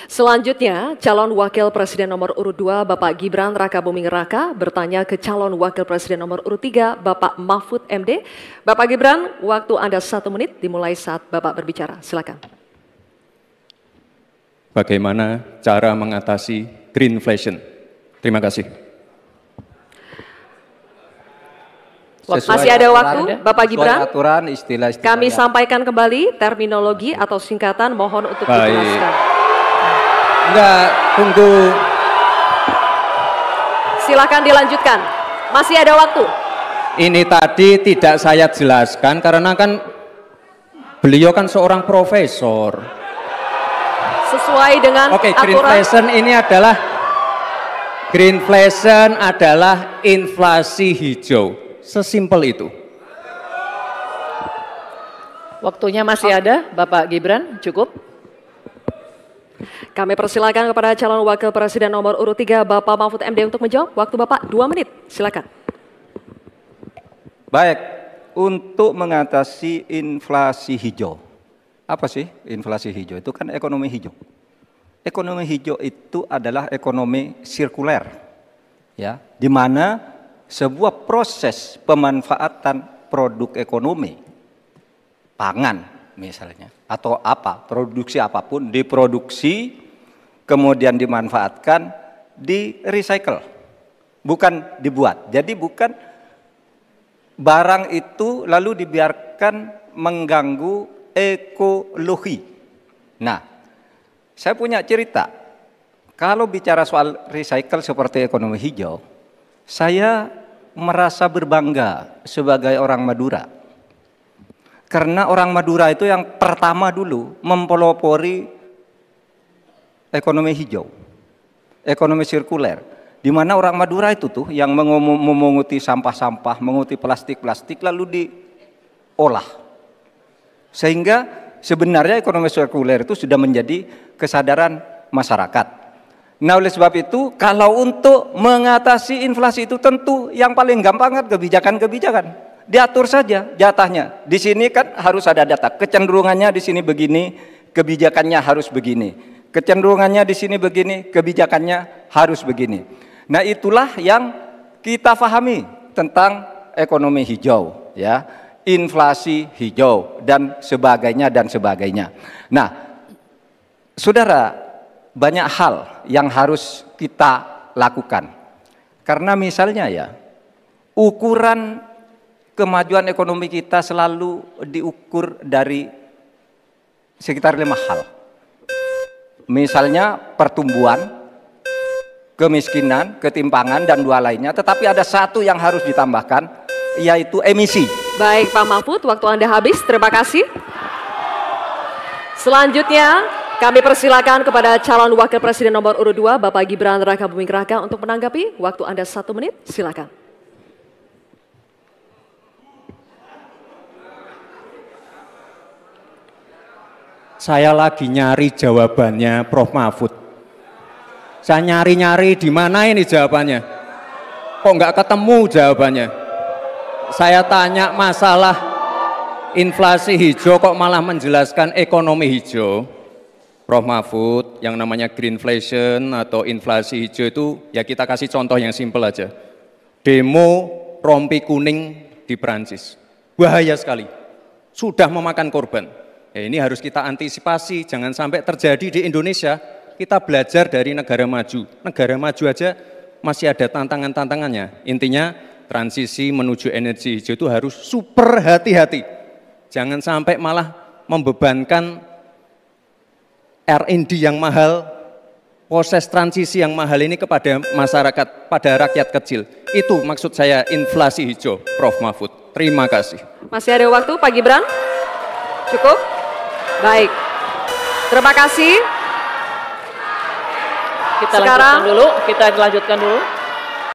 Selanjutnya, calon wakil presiden nomor urut 2 Bapak Gibran Rakabuming Raka bertanya ke calon wakil presiden nomor urut 3 Bapak Mahfud MD. Bapak Gibran, waktu Anda 1 menit dimulai saat Bapak berbicara. Silakan. Bagaimana cara mengatasi greenflation? Terima kasih. Masih ada waktu, Bapak Gibran. Aturan, istilah kami sampaikan kembali terminologi atau singkatan, mohon untuk dijelaskan. Enggak, tunggu. Silakan dilanjutkan. Masih ada waktu. Ini tadi tidak saya jelaskan karena kan beliau kan seorang profesor. Sesuai dengan aturan. Greenflation adalah inflasi hijau. Sesimpel itu. Waktunya masih ada, Bapak Gibran, cukup. Kami persilakan kepada calon wakil presiden nomor urut 3 Bapak Mahfud MD untuk menjawab. Waktu Bapak 2 menit, silakan. Baik, untuk mengatasi inflasi hijau. Apa sih inflasi hijau? Itu kan ekonomi hijau. Ekonomi hijau itu adalah ekonomi sirkuler, ya, di mana sebuah proses pemanfaatan produk ekonomi, pangan misalnya, atau produksi apapun, diproduksi, kemudian dimanfaatkan, di recycle, bukan dibuat. Jadi bukan barang itu lalu dibiarkan mengganggu ekologi. Nah, saya punya cerita, kalau bicara soal recycle seperti ekonomi hijau, saya merasa berbangga sebagai orang Madura. Karena orang Madura itu yang pertama dulu mempelopori ekonomi hijau, ekonomi sirkuler. Di mana orang Madura itu tuh yang memunguti sampah-sampah, menguti plastik-plastik lalu diolah. Sehingga sebenarnya ekonomi sirkuler itu sudah menjadi kesadaran masyarakat. Nah, oleh sebab itu, kalau untuk mengatasi inflasi itu tentu yang paling gampang kan kebijakan-kebijakan. Diatur saja jatahnya. Di sini kan harus ada data. Kecenderungannya di sini begini, kebijakannya harus begini. Kecenderungannya di sini begini, kebijakannya harus begini. Nah, itulah yang kita pahami tentang ekonomi hijau, ya, inflasi hijau dan sebagainya dan sebagainya. Nah, saudara, banyak hal yang harus kita lakukan. Karena misalnya ya, ukuran kemajuan ekonomi kita selalu diukur dari sekitar 5 hal. Misalnya pertumbuhan, kemiskinan, ketimpangan, dan 2 lainnya. Tetapi ada 1 yang harus ditambahkan, yaitu emisi. Baik Pak Mahfud, waktu Anda habis. Terima kasih. Selanjutnya, kami persilakan kepada calon wakil presiden nomor urut 2 Bapak Gibran Rakabuming Raka untuk menanggapi. Waktu Anda 1 menit, silakan. Saya lagi nyari jawabannya Prof. Mahfud. Saya nyari-nyari di mana ini jawabannya. Kok nggak ketemu jawabannya. Saya tanya masalah inflasi hijau kok malah menjelaskan ekonomi hijau. Prof. Mahfud, yang namanya greenflation atau inflasi hijau itu ya kita kasih contoh yang simpel aja. Demo rompi kuning di Perancis. Bahaya sekali. Sudah memakan korban. Ya, ini harus kita antisipasi, jangan sampai terjadi di Indonesia. Kita belajar dari negara maju. Negara maju aja masih ada tantangan-tantangannya. Intinya transisi menuju energi hijau itu harus super hati-hati. Jangan sampai malah membebankan R&D yang mahal, proses transisi yang mahal ini kepada masyarakat, pada rakyat kecil. Itu maksud saya inflasi hijau, Prof. Mahfud. Terima kasih. Masih ada waktu, Pak Gibran? Cukup? Baik. Terima kasih. Kita lanjutkan dulu.